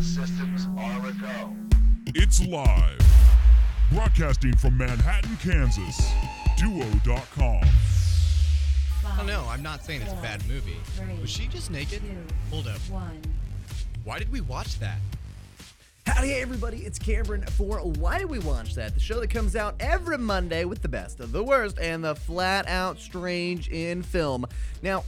systems are a go. It's live. Broadcasting from Manhattan, Kansas. Duo.com. Oh no, I'm not saying it's a bad movie. Was she just naked? Hold up. Why did we watch that? Howdy, everybody. It's Cameron for Why Did We Watch That? The show that comes out every Monday with the best of the worst and the flat-out strange in film. Now,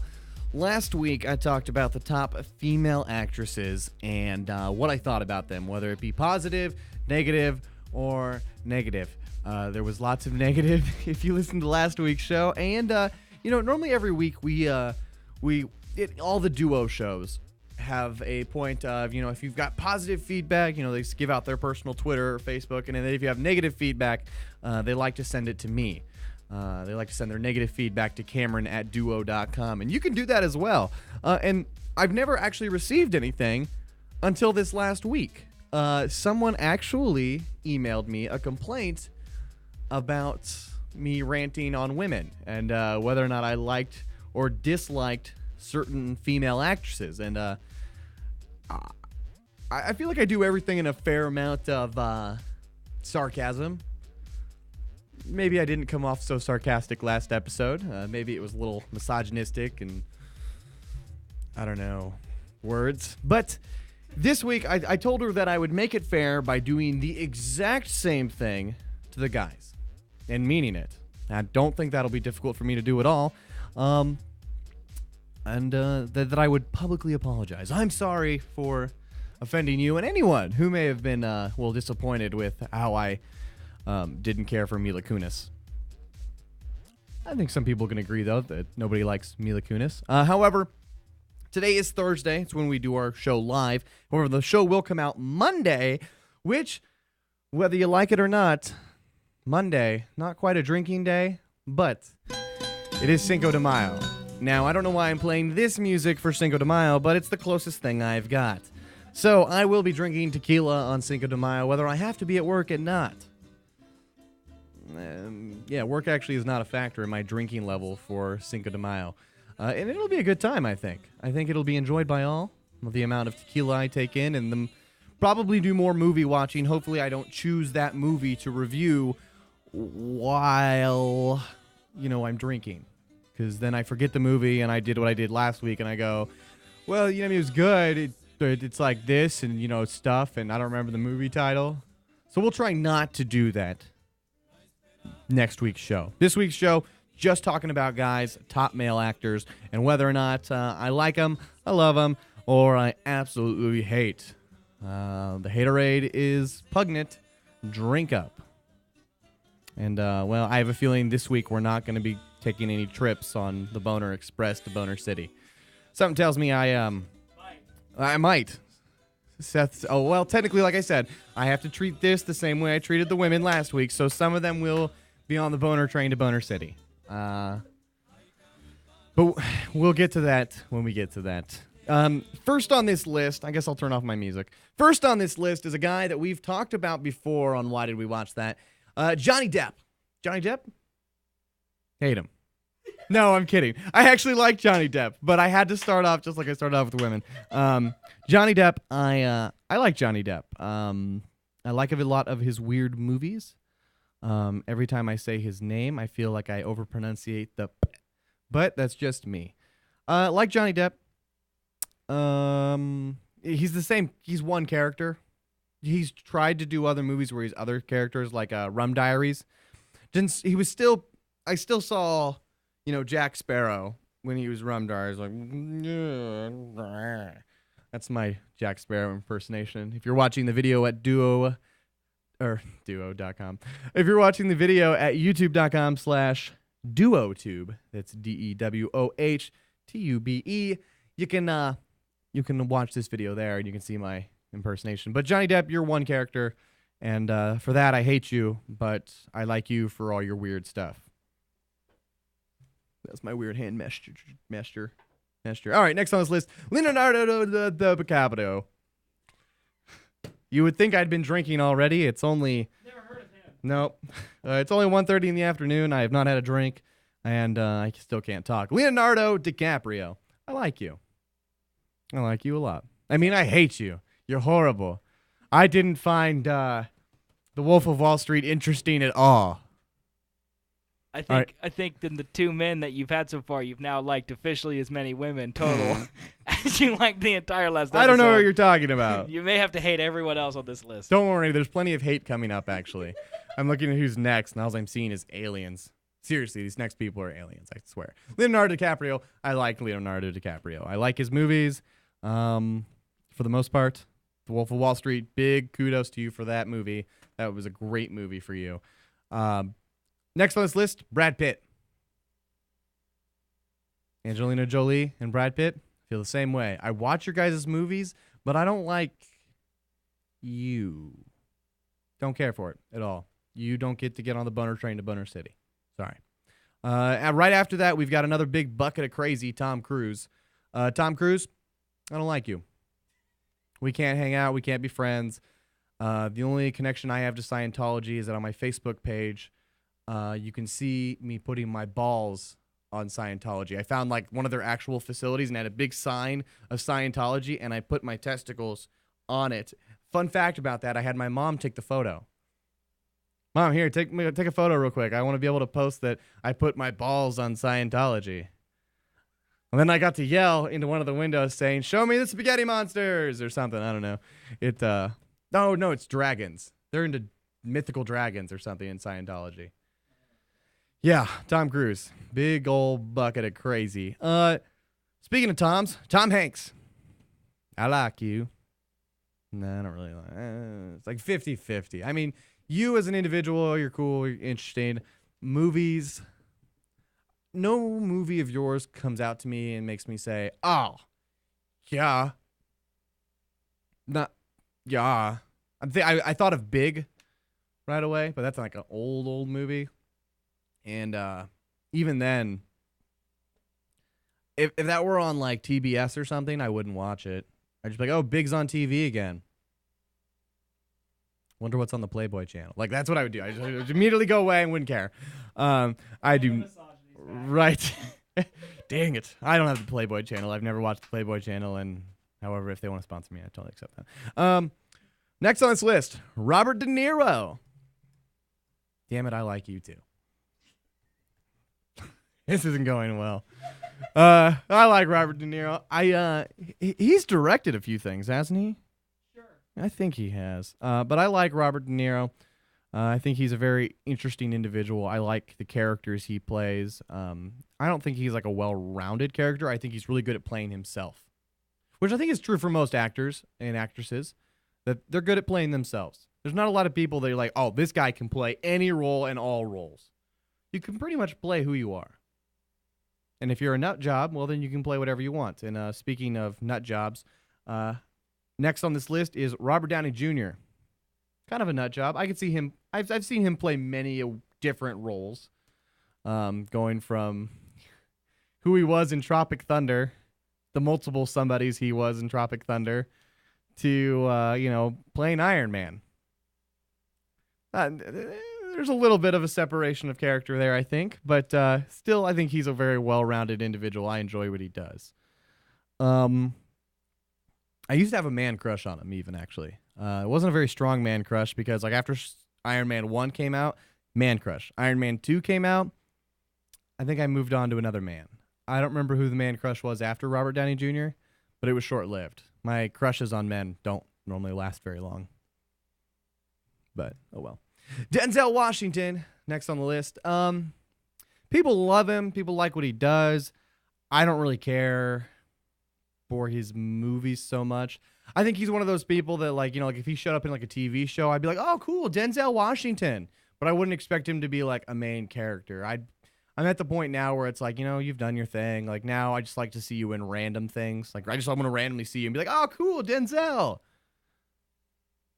last week I talked about the top female actresses and what I thought about them, whether it be positive, negative, or negative. There was lots of negative if you listened to last week's show, and normally every week all the duo shows have a point of, if you've got positive feedback, they give out their personal Twitter or Facebook, and then if you have negative feedback, they like to send it to me. They like to send their negative feedback to Cameron at duo.com, and you can do that as well. And I've never actually received anything until this last week. Someone actually emailed me a complaint about me ranting on women and whether or not I liked or disliked certain female actresses, and I feel like I do everything in a fair amount of sarcasm. Maybe I didn't come off so sarcastic last episode. Maybe it was a little misogynistic and I don't know, words. But this week I told her that I would make it fair by doing the exact same thing to the guys and meaning it. I don't think that'll be difficult for me to do at all. And that I would publicly apologize. I'm sorry for offending you and anyone who may have been, disappointed with how I didn't care for Mila Kunis. I think some people can agree, though, that nobody likes Mila Kunis. However, today is Thursday. It's when we do our show live. However, the show will come out Monday, which, whether you like it or not, Monday, not quite a drinking day, but it is Cinco de Mayo. Now, I don't know why I'm playing this music for Cinco de Mayo, but it's the closest thing I've got. So, I will be drinking tequila on Cinco de Mayo, whether I have to be at work or not. Work actually is not a factor in my drinking level for Cinco de Mayo. And it'll be a good time, I think. I think it'll be enjoyed by all, the amount of tequila I take in, and probably do more movie watching. Hopefully I don't choose that movie to review while, I'm drinking. Because then I forget the movie, and I did what I did last week, and I go, well, it was good. It's like this, and, stuff, and I don't remember the movie title. So we'll try not to do that next week's show. This week's show, just talking about guys, top male actors, and whether or not I like them, I love them, or I absolutely hate. The haterade is pungent. Drink up. And, I have a feeling this week we're not going to be taking any trips on the Boner Express to Boner City. Something tells me I might. Technically, like I said, I have to treat this the same way I treated the women last week, so some of them will be on the Boner train to Boner City. But we'll get to that when we get to that. First on this list, I guess I'll turn off my music. First on this list is a guy that we've talked about before on Why Did We Watch That? Johnny Depp. Johnny Depp? Hate him. No, I'm kidding. I actually like Johnny Depp, but I had to start off just like I started off with the women. Johnny Depp, I like Johnny Depp. I like a lot of his weird movies. Every time I say his name, I feel like I overpronunciate the p, but that's just me. Like Johnny Depp. He's the same. He's one character. He's tried to do other movies where he's other characters, like Rum Diaries. I still saw, Jack Sparrow when he was Rum Diaries. Like, that's my Jack Sparrow impersonation. If you're watching the video at duo.com. If you're watching the video at youtube.com/duotube, that's DEWOHTUBE, you can watch this video there and you can see my impersonation. But Johnny Depp, you're one character, and for that I hate you, but I like you for all your weird stuff. That's my weird hand gesture. All right, next on this list, Leonardo DiCaprio. You would think I'd been drinking already. It's only... Never heard of him. Nope. It's only 1:30 in the afternoon. I have not had a drink, and I still can't talk. Leonardo DiCaprio. I like you. I like you a lot. I mean, I hate you. You're horrible. I didn't find The Wolf of Wall Street interesting at all. I think in the 2 men that you've had so far, you've now liked officially as many women total as you liked the entire last episode. I don't know what you're talking about. You may have to hate everyone else on this list. Don't worry, there's plenty of hate coming up, actually. I'm looking at who's next, and all I'm seeing is aliens. Seriously, these next people are aliens, I swear. Leonardo DiCaprio. I like Leonardo DiCaprio. I like his movies. For the most part, The Wolf of Wall Street, big kudos to you for that movie. That was a great movie for you. Next on this list, Brad Pitt. Angelina Jolie and Brad Pitt feel the same way. I watch your guys' movies, but I don't like you. Don't care for it at all. You don't get to get on the boner train to Boner City. Sorry. And right after that, we've got another big bucket of crazy, Tom Cruise. Tom Cruise, I don't like you. We can't hang out. We can't be friends. The only connection I have to Scientology is that on my Facebook page, you can see me putting my balls on Scientology. I found like one of their actual facilities and had a big sign of Scientology, and I put my testicles on it. Fun fact about that, I had my mom take the photo. Mom, here, take a photo real quick. I want to be able to post that I put my balls on Scientology. And then I got to yell into one of the windows saying, "Show me the spaghetti monsters," or something. I don't know. No, it's dragons. They're into mythical dragons or something in Scientology. Yeah, Tom Cruise. Big old bucket of crazy. Speaking of Toms, Tom Hanks. I like you. No, I don't really like it's like 50-50. I mean, you as an individual, you're cool, you're interesting. Movies, no movie of yours comes out to me and makes me say, "Oh, yeah." Not, yeah. I thought of Big right away, but that's like an old movie. And even then, if that were on like TBS or something, I wouldn't watch it. I'd just be like, "Oh, Big's on TV again. Wonder what's on the Playboy channel." Like, that's what I would do. I just immediately go away and wouldn't care. I do. Right. Dang it. I don't have the Playboy channel. I've never watched the Playboy channel. And however, if they want to sponsor me, I totally accept that. Next on this list, Robert De Niro. Damn it, I like you too. This isn't going well. I like Robert De Niro. He's directed a few things, hasn't he? Sure. I think he has. But I like Robert De Niro. I think he's a very interesting individual. I like the characters he plays. I don't think he's like a well-rounded character. I think he's really good at playing himself, which I think is true for most actors and actresses, that they're good at playing themselves. There's not a lot of people that are like, "Oh, this guy can play any role and all roles." You can pretty much play who you are. And if you're a nut job, well, then you can play whatever you want. And speaking of nut jobs, next on this list is Robert Downey Jr. Kind of a nut job. I could see him. I've seen him play many different roles, going from who he was in Tropic Thunder, the multiple somebodies he was in Tropic Thunder, to playing Iron Man. There's a little bit of a separation of character there, I think, but still, I think he's a very well-rounded individual. I enjoy what he does. I used to have a man crush on him, even, actually. It wasn't a very strong man crush because, like, after Iron Man 1 came out, man crush. Iron Man 2 came out, I think I moved on to another man. I don't remember who the man crush was after Robert Downey Jr., but it was short-lived. My crushes on men don't normally last very long. But, oh well. Denzel Washington, next on the list. People love him. People like what he does. I don't really care for his movies so much. I think he's one of those people that, like if he showed up in like a TV show, I'd be like, "Oh, cool, Denzel Washington." But I wouldn't expect him to be like a main character. I'm at the point now where it's like, you've done your thing. Like, now I just like to see you in random things. Like, I want to randomly see you and be like, "Oh, cool, Denzel."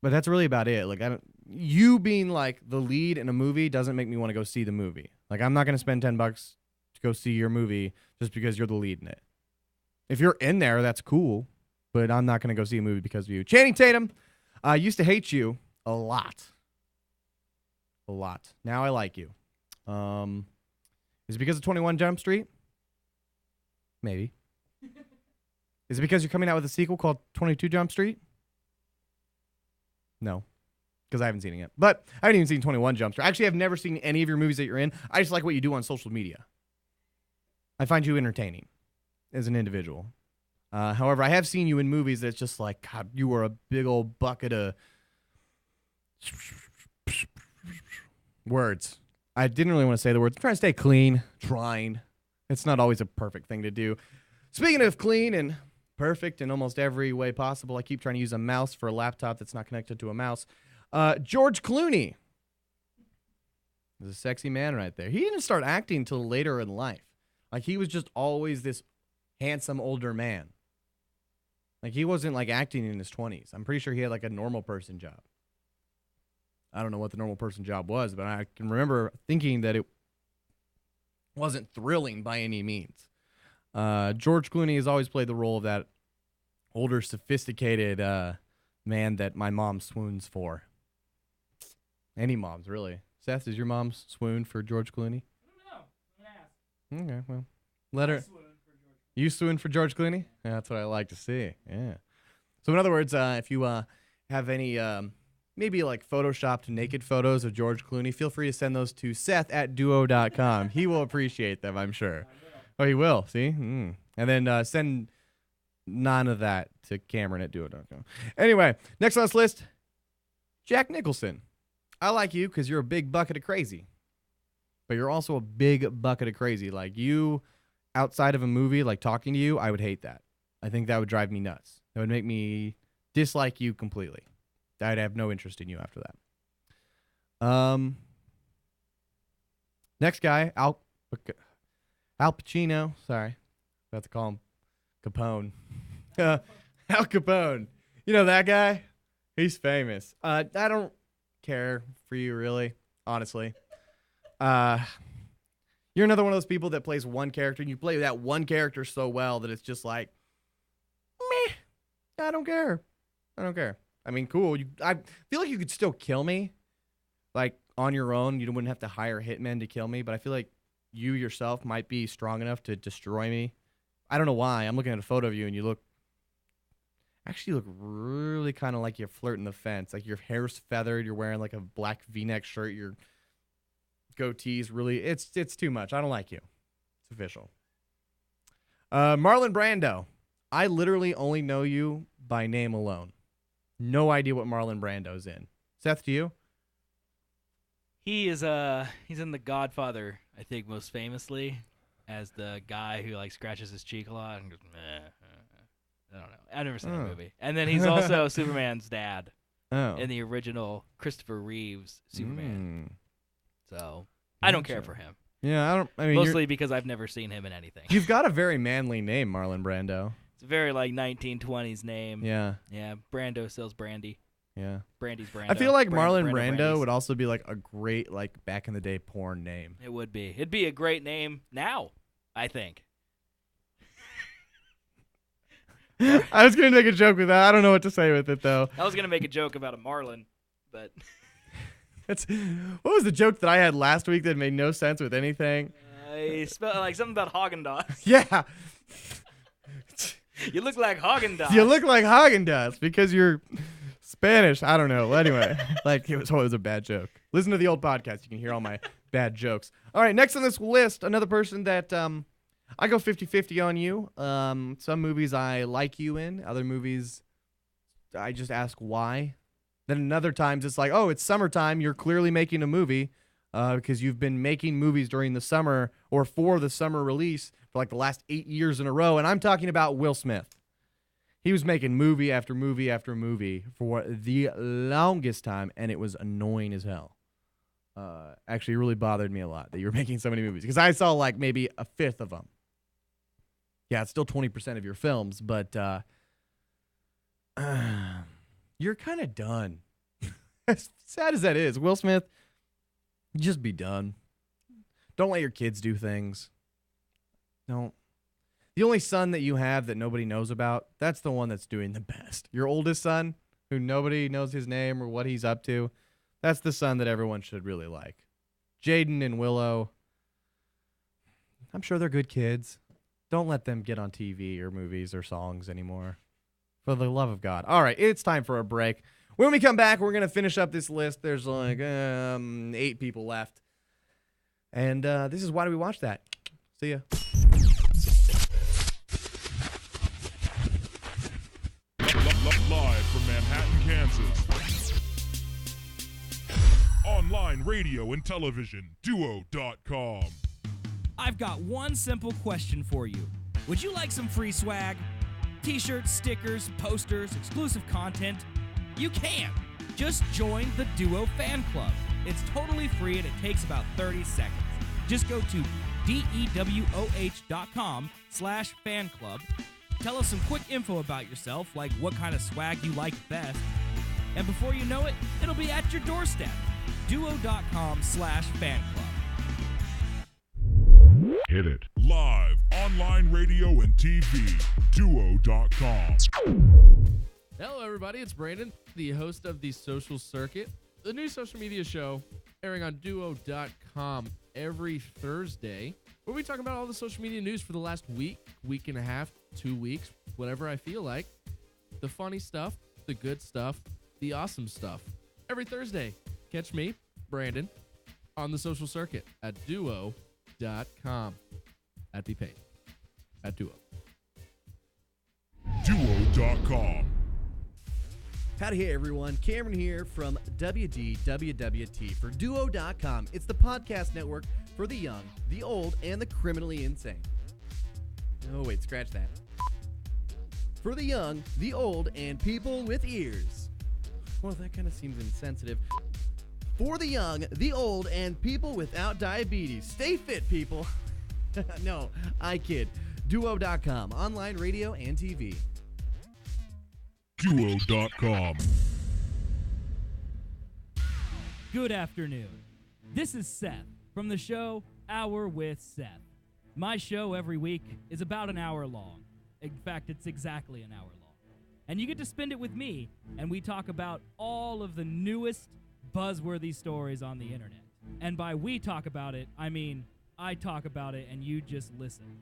But that's really about it. Like, you being like the lead in a movie doesn't make me want to go see the movie. Like, I'm not going to spend $10 to go see your movie just because you're the lead in it. If you're in there, that's cool, but I'm not going to go see a movie because of you. Channing Tatum, I used to hate you a lot. A lot. Now I like you. Is it because of 21 Jump Street? Maybe. Is it because you're coming out with a sequel called 22 Jump Street? No. Because I haven't seen it yet. But I haven't even seen 21 Jump Street. Actually, I've never seen any of your movies that you're in. I just like what you do on social media. I find you entertaining as an individual. However, I have seen you in movies that's just like, God, you were a big old bucket of words. I didn't really want to say the words. I'm trying to stay clean. Trying. It's not always a perfect thing to do. Speaking of clean and perfect in almost every way possible, I keep trying to use a mouse for a laptop that's not connected to a mouse. George Clooney. There's a sexy man right there. He didn't start acting until later in life. Like, he was just always this handsome older man. Like, he wasn't, like, acting in his 20s. I'm pretty sure he had, like, a normal person job. I don't know what the normal person job was, but I can remember thinking that it wasn't thrilling by any means. George Clooney has always played the role of that older, sophisticated man that my mom swoons for. Any moms, really. Seth, does your mom swoon for George Clooney? I don't know. Okay, well, let her. You swoon for George Clooney? Yeah, that's what I like to see. Yeah. So in other words, if you have any maybe like photoshopped naked photos of George Clooney, feel free to send those to Seth@duo.com. He will appreciate them, I'm sure. Oh, he will. See? And then send none of that to Cameron@duo.com. Anyway, next on this list, Jack Nicholson. I like you because you're a big bucket of crazy. But you're also a big bucket of crazy. Like, you, outside of a movie, like talking to you, I would hate that. I think that would drive me nuts. That would make me dislike you completely. I'd have no interest in you after that. Next guy, Al Pacino. Sorry. About to call him Capone. Al Capone. You know that guy? He's famous. I don't care for you, really, honestly. You're another one of those people that plays one character, and you play that one character so well that it's just like, meh, I don't care. I mean, cool. I feel like you could still kill me, like, on your own. You wouldn't have to hire hitmen to kill me, but I feel like you yourself might be strong enough to destroy me. I don't know why. I'm looking at a photo of you, and you look really kind of like you're flirting the fence. Like, your hair's feathered. You're wearing, like, a black V-neck shirt. Your goatee's really, it's too much. I don't like you. It's official. Marlon Brando. I literally only know you by name alone. No idea what Marlon Brando's in. Seth, do you? He's in The Godfather, I think, most famously, as the guy who, like, scratches his cheek a lot and goes, I don't know. I've never seen that movie. And then he's also Superman's dad in the original Christopher Reeves Superman. So I don't care for him. Yeah, I mean, mostly because I've never seen him in anything. You've got a very manly name, Marlon Brando. It's a very, like, 1920s name. Yeah. Yeah, Brando sells brandy. Yeah. Brandy's Brando. I feel like Marlon Brando Brandy's. would also be like a great, like, back in the day porn name. It would be. It'd be a great name now, I think. I was going to make a joke with that. I don't know what to say with it, though. I was going to make a joke about a Marlin, but... What was the joke that I had last week that made no sense with anything? I spelled like something about Haagen-Dazs. Yeah. You look like Haagen-Dazs. You look like Haagen-Dazs because you're Spanish. I don't know. Anyway, like, it was a bad joke. Listen to the old podcast. You can hear all my bad jokes. All right, next on this list, another person that I go 50-50 on you. Some movies I like you in. Other movies I just ask why. Then other times it's like, oh, it's summertime. You're clearly making a movie because you've been making movies during the summer or for the summer release for like the last 8 years in a row. And I'm talking about Will Smith. He was making movie after movie after movie for the longest time, and it was annoying as hell. Actually, it really bothered me a lot that you were making so many movies because I saw like maybe a fifth of them. Yeah, it's still 20% of your films, but you're kind of done. As sad as that is, Will Smith, just be done. Don't let your kids do things. Don't. The only son that you have that nobody knows about, that's the one that's doing the best. Your oldest son, who nobody knows his name or what he's up to, that's the son that everyone should really like. Jaden and Willow, I'm sure they're good kids. Don't let them get on TV or movies or songs anymore. For the love of God. All right, it's time for a break. When we come back, we're going to finish up this list. There's like 8 people left. And this is Why Do We Watch That? See ya. Live from Manhattan, Kansas. Online radio and television, duo.com. I've got one simple question for you. Would you like some free swag? T-shirts, stickers, posters, exclusive content? You can. Just join the Duo Fan Club. It's totally free and it takes about 30 seconds. Just go to dewoh.com/fan club. Tell us some quick info about yourself, like what kind of swag you like best. And before you know it, it'll be at your doorstep. duo.com/fan club. Hit it. Live, online radio and TV, duo.com. Hello, everybody. It's Brandon, the host of The Social Circuit, the new social media show airing on duo.com every Thursday, where we talk about all the social media news for the last week and a half, 2 weeks, whatever I feel like. The funny stuff, the good stuff, the awesome stuff. Every Thursday, catch me, Brandon, on The Social Circuit at duo.com. At Be Paid. At Duo. Duo.com. Howdy, hey everyone. Cameron here from WDWWT for Duo.com. It's the podcast network for the young, the old, and the criminally insane. Oh, wait, scratch that. For the young, the old, and people with ears. Well, that kind of seems insensitive. For the young, the old, and people without diabetes. Stay fit, people. No, I kid. Duo.com, online radio and TV. Duo.com. Good afternoon. This is Seth from the show Hour with Seth. My show every week is about an hour long. In fact, it's exactly an hour long. And you get to spend it with me, and we talk about all of the newest buzzworthy stories on the internet. And by we talk about it, I mean I talk about it and you just listen.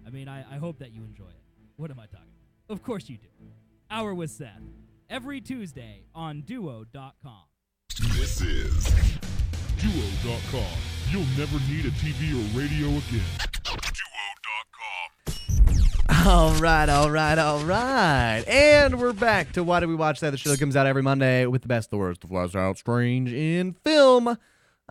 I mean, I hope that you enjoy it. What am I talking about? Of course you do. Hour with Seth, every Tuesday on duo.com. This is Duo.com. You'll never need a TV or radio again. Duo.com. All right. And we're back to Why Do We Watch That? The show that comes out every Monday with the best, the worst, the flies out strange in film.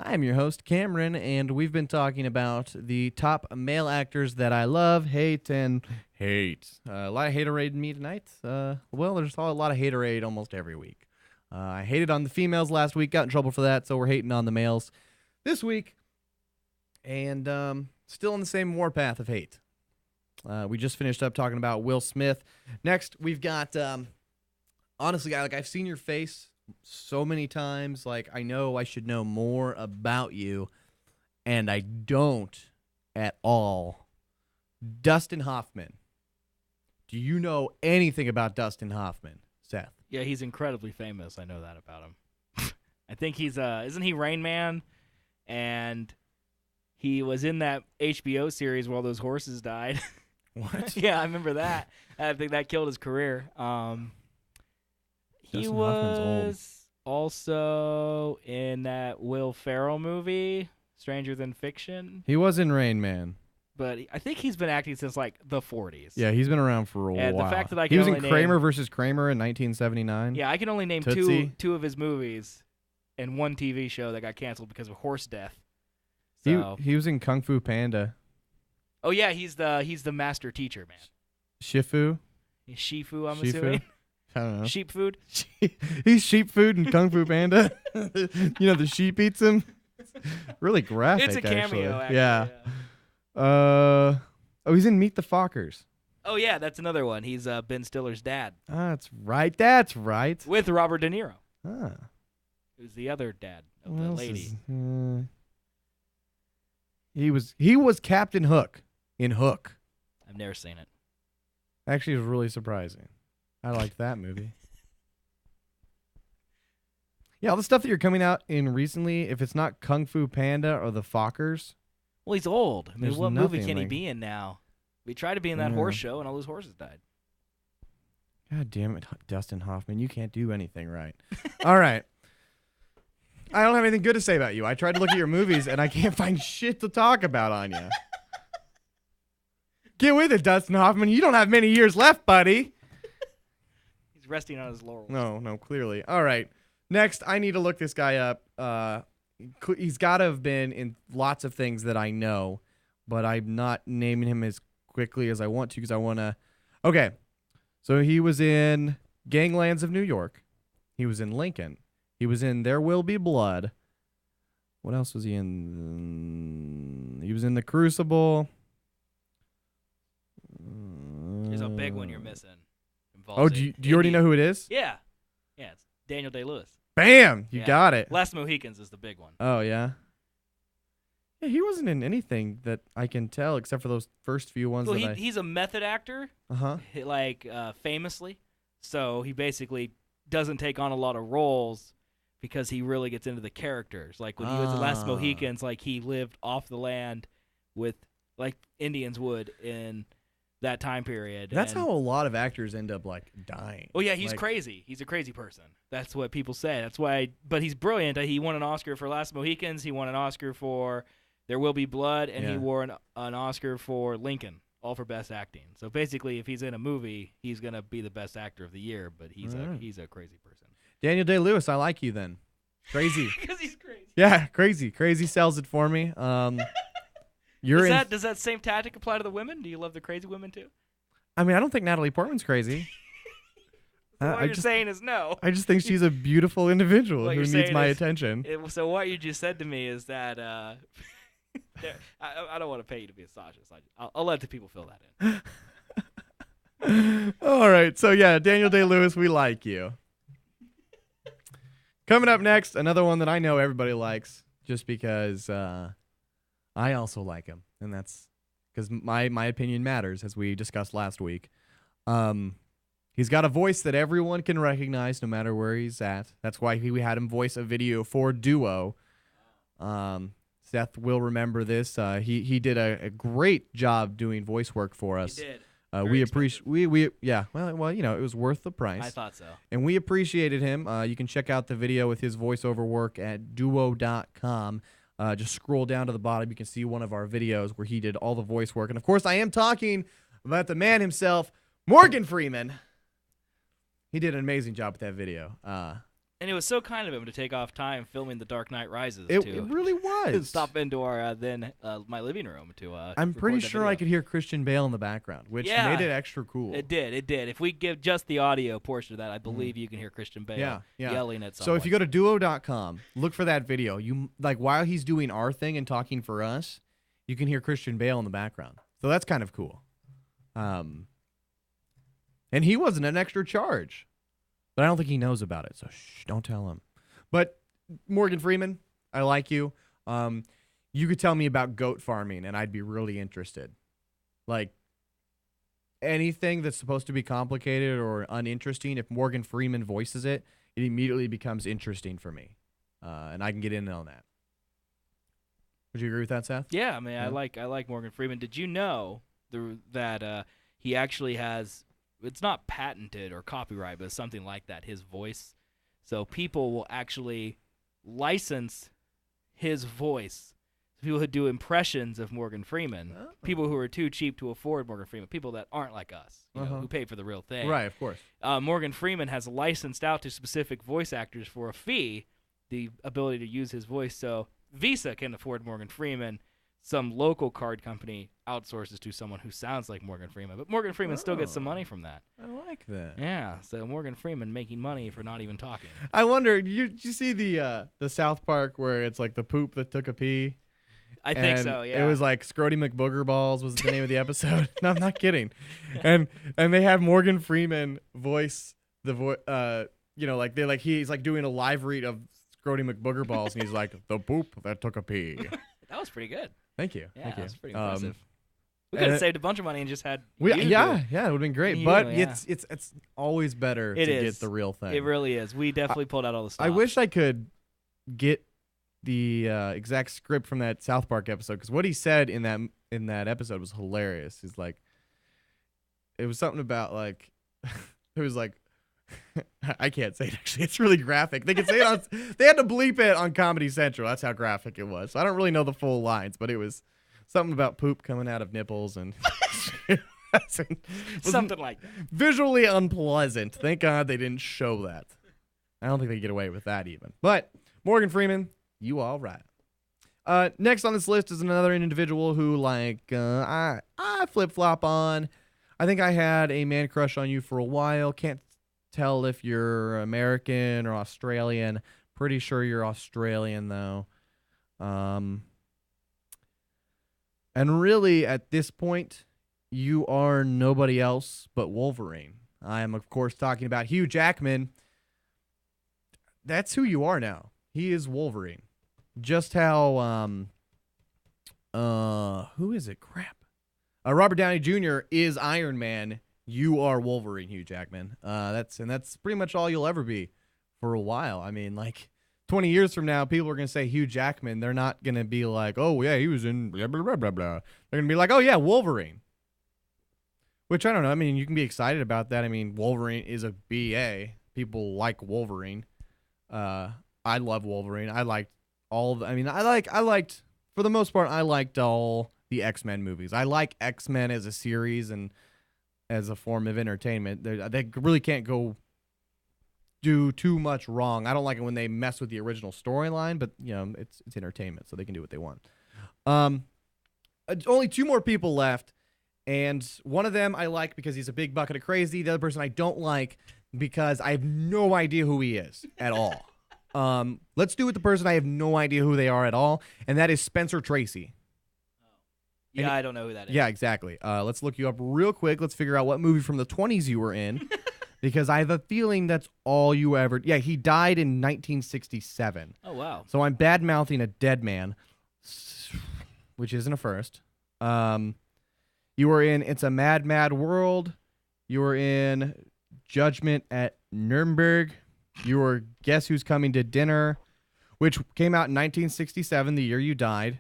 I'm your host, Cameron, and we've been talking about the top male actors that I love, hate, and hate. A lot of haterade in me tonight. Well, there's a lot of haterade almost every week. I hated on the females last week, got in trouble for that, so we're hating on the males this week. And still on the same warpath of hate. We just finished up talking about Will Smith. Next, we've got, honestly, I've seen your face so many times. Like, I know I should know more about you, and I don't at all. Dustin Hoffman. Do you know anything about Dustin Hoffman, Seth? Yeah, he's incredibly famous. I know that about him. I think he's isn't he Rain Man? And he was in that HBO series where all those horses died. What? Yeah, I remember that. I think that killed his career. He Dustin Hoffman's old. was also in that Will Ferrell movie, Stranger Than Fiction. He was in Rain Man. But I think he's been acting since like the 40s. Yeah, he's been around for a And while. the fact that I he can was in only Kramer name, versus Kramer in 1979. Yeah, I can only name Tootsie. two of his movies and one TV show that got canceled because of horse death. He So, he was in Kung Fu Panda. oh yeah, he's the master teacher, man. Shifu. He's Shifu, I'm Shifu? assuming. I don't know. Sheep food. He's sheep food in Kung Fu Panda. You know, the sheep eats him. Really graphic, It's a cameo, actually. Yeah. Oh, he's in Meet the Fockers. Oh yeah, that's another one. He's Ben Stiller's dad Ah, that's right. with Robert De Niro, Ah. who's the other dad of What the else lady. He was Captain Hook in Hook. I've never seen it. Actually, it was really surprising. I liked that movie. Yeah, all the stuff that you're coming out in recently, if it's not Kung Fu Panda or the Fockers, Well, he's old. I mean, There's what movie nothing can he like- be in now? We tried to be in that Yeah. horse show, and all those horses died. God damn it, Dustin Hoffman. You can't do anything right. All right. I don't have anything good to say about you. I tried to look at your movies, and I can't find shit to talk about on you. Get with it, Dustin Hoffman. You don't have many years left, buddy. He's resting on his laurels. No, clearly. All right. Next, I need to look this guy up. He's got to have been in lots of things that I know, but I'm not naming him as quickly as I want to because I want to. Okay. So he was in Ganglands of New York. He was in Lincoln. He was in There Will Be Blood. What else was he in? He was in The Crucible. There's a big one you're missing. Oh, do you already know who it is? Yeah. Yeah, it's Daniel Day-Lewis. Bam! You Yeah. got it. Last Mohicans is the big one. Oh, yeah? Yeah, he wasn't in anything that I can tell except for those first few ones Well, that he's a method actor, Uh-huh. famously. So he basically doesn't take on a lot of roles because he really gets into the characters. Like when he was in Last Mohicans, like he lived off the land with like Indians would in that time period. That's and, how a lot of actors end up, like, dying. Oh yeah, he's Like, crazy. He's a crazy person. That's what people say. That's why. But he's brilliant. He won an Oscar for Last Mohicans. He won an Oscar for There Will Be Blood, and he Yeah. won an Oscar for Lincoln, all for best acting. So basically, if he's in a movie, he's gonna be the best actor of the year. But he's Alright. he's a crazy person. Daniel Day-Lewis, I like you then. Crazy. Because he's crazy. Yeah, crazy. Crazy sells it for me. You're in. Does that same tactic apply to the women? Do you love the crazy women too? I mean, I don't think Natalie Portman's crazy. So what I you're just, saying is no. I just think she's a beautiful individual What who you're needs saying my is- attention. So what you just said to me is that I don't want to pay you to be a misogynist. I'll let the people fill that in. All right. So, yeah, Daniel Day-Lewis, we like you. Coming up next, another one that I know everybody likes just because I also like him. And that's because my opinion matters, as we discussed last week. He's got a voice that everyone can recognize no matter where he's at. That's why we had him voice a video for Duo. Seth will remember this. He did a great job doing voice work for us. He did. We appreciate we yeah well you know it was worth the price. I thought so. And we appreciated him. You can check out the video with his voiceover work at duo.com. Just scroll down to the bottom. You can see one of our videos where he did all the voice work. And of course, I am talking about the man himself, Morgan Freeman. He did an amazing job with that video. And it was so kind of him to take off time filming The Dark Knight Rises It to really was. stop into our my living room to. I'm pretty record that sure I video. could hear Christian Bale in the background, which Yeah. made it extra cool. It did. If we give just the audio portion of that, I believe you can hear Christian Bale Yeah. yelling at So someone. if you go to duo.com, look for that video. You like while he's doing our thing and talking for us, you can hear Christian Bale in the background. So that's kind of cool. And he wasn't an extra charge, but I don't think he knows about it. So shh, don't tell him. But Morgan Freeman, I like you. You could tell me about goat farming, and I'd be really interested. Like anything that's supposed to be complicated or uninteresting, if Morgan Freeman voices it, it immediately becomes interesting for me, and I can get in on that. Would you agree with that, Seth? yeah, I mean, Yeah. I like Morgan Freeman. Did you know that he actually has? It's not patented or copyright, but it's something like that. His voice, so people will actually license his voice. People who do impressions of Morgan Freeman, Oh. people who are too cheap to afford Morgan Freeman, people that aren't like us, Uh-huh. who pay for the real thing. Right, of course. Morgan Freeman has licensed out to specific voice actors for a fee the ability to use his voice. So Visa can afford Morgan Freeman. Some local card company outsources to someone who sounds like Morgan Freeman. But Morgan Freeman still gets some money from that. I like that. Yeah, so Morgan Freeman making money for not even talking. I wonder, did you see the South Park where it's like the poop that took a pee? I think And so, yeah. It was like Scrody McBooger Balls was the name of the episode. No, I'm not kidding. And they had Morgan Freeman voice the voice. He's like doing a live read of Scrody McBooger Balls, and he's like the poop that took a pee. That was pretty good. Thank you. Yeah, Thank you. that was pretty impressive. We and could have it- saved a bunch of money and just had you do it. It would have been great. You, But yeah. it's always better It to is. get the real thing. It really is. We definitely pulled out all the stuff. I wish I could get the exact script from that South Park episode, because what he said in that episode was hilarious. He's like, it was something about like, It was like, I can't say it actually. It's really graphic. They could say it on. They had to bleep it on Comedy Central. That's how graphic it was. So I don't really know the full lines, but it was something about poop coming out of nipples and Something like that. visually unpleasant. Thank God they didn't show that. I don't think they get away with that even. But Morgan Freeman, you all right. Next on this list is another individual who I flip-flop on. I think I had a man crush on you for a while. Can't tell if you're American or Australian. Pretty sure you're Australian, though. And really, at this point, you are nobody else but Wolverine. I am, of course, talking about Hugh Jackman. That's who you are now. He is Wolverine. Just how, who is it? Crap. Robert Downey Jr. is Iron Man. You are Wolverine, Hugh Jackman. That's pretty much all you'll ever be for a while. I mean, 20 years from now, people are going to say Hugh Jackman. They're not going to be like, oh, yeah, he was in blah, blah, blah, blah, blah. They're going to be like, oh, yeah, Wolverine. Which, I don't know. I mean, you can be excited about that. I mean, Wolverine is a BA. People like Wolverine. I love Wolverine. I liked for the most part, I liked all the X-Men movies. I like X-Men as a series and as a form of entertainment. They really can't go do too much wrong. I don't like it when they mess with the original storyline, but it's entertainment, so they can do what they want. Only two more people left, and one of them I like because he's a big bucket of crazy. The other person I don't like because I have no idea who he is at all. Let's do with the person I have no idea who they are at all, and that is Spencer Tracy. Yeah, I don't know who that is. Yeah, exactly. Let's look you up real quick. Let's figure out what movie from the 20s you were in, because I have a feeling that's all you ever... Yeah, he died in 1967. Oh, wow. So I'm bad-mouthing a dead man, which isn't a first. You were in It's a Mad, Mad World. You were in Judgment at Nuremberg. You were Guess Who's Coming to Dinner, which came out in 1967, the year you died.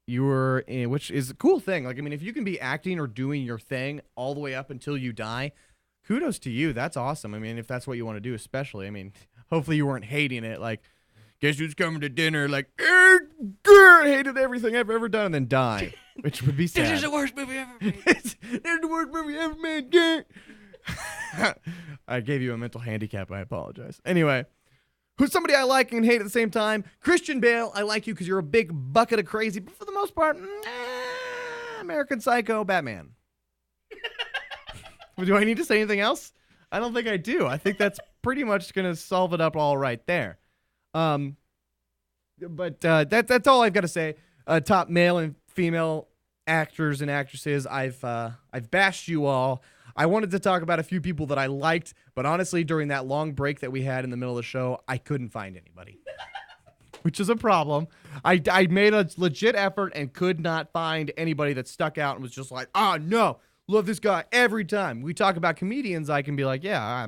You were in, which is a cool thing. If you can be acting or doing your thing all the way up until you die, kudos to you. That's awesome. If that's what you want to do, especially. Hopefully you weren't hating it. Guess Who's Coming to Dinner? Hated everything I've ever done and then die, which would be sad. This is the worst movie ever made. It's the worst movie ever made. I gave you a mental handicap. I apologize. Anyway, who's somebody I like and hate at the same time? Christian Bale, I like you because you're a big bucket of crazy, but for the most part, American Psycho, Batman. Do I need to say anything else? I don't think I do. I think that's pretty much going to solve it up all right there. But that's all I've got to say. Top male and female actors and actresses. I've bashed you all. I wanted to talk about a few people that I liked, but honestly, during that long break that we had in the middle of the show, I couldn't find anybody, which is a problem. I made a legit effort and could not find anybody that stuck out and was just like, no, love this guy every time. We talk about comedians, I can be like, yeah, I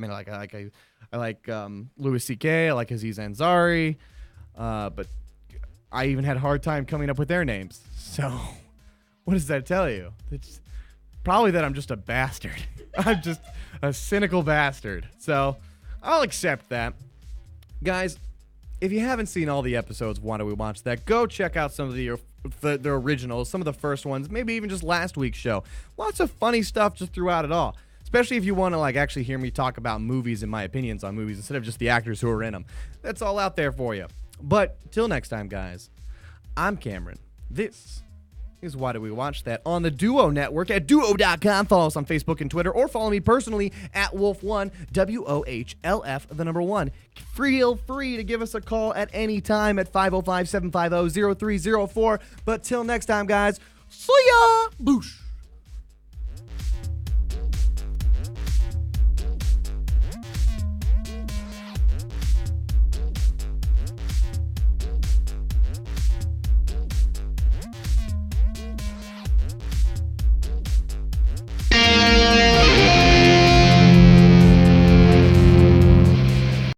like Louis C.K., I like Aziz Ansari, but I even had a hard time coming up with their names. So what does that tell you? It's probably that I'm just a bastard. I'm just a cynical bastard. So I'll accept that. Guys, if you haven't seen all the episodes, why don't we watch that? Go check out some of the originals, some of the first ones, maybe even just last week's show. Lots of funny stuff just throughout it all. Especially if you want to actually hear me talk about movies and my opinions on movies instead of just the actors who are in them. That's all out there for you. But till next time, guys, I'm Cameron. This is Why Do We Watch That on the Duo Network at duo.com. Follow us on Facebook and Twitter, or follow me personally at Wolf1, WOHLF, 1. Feel free to give us a call at any time at 505-750-0304. But till next time, guys, see ya! Boosh!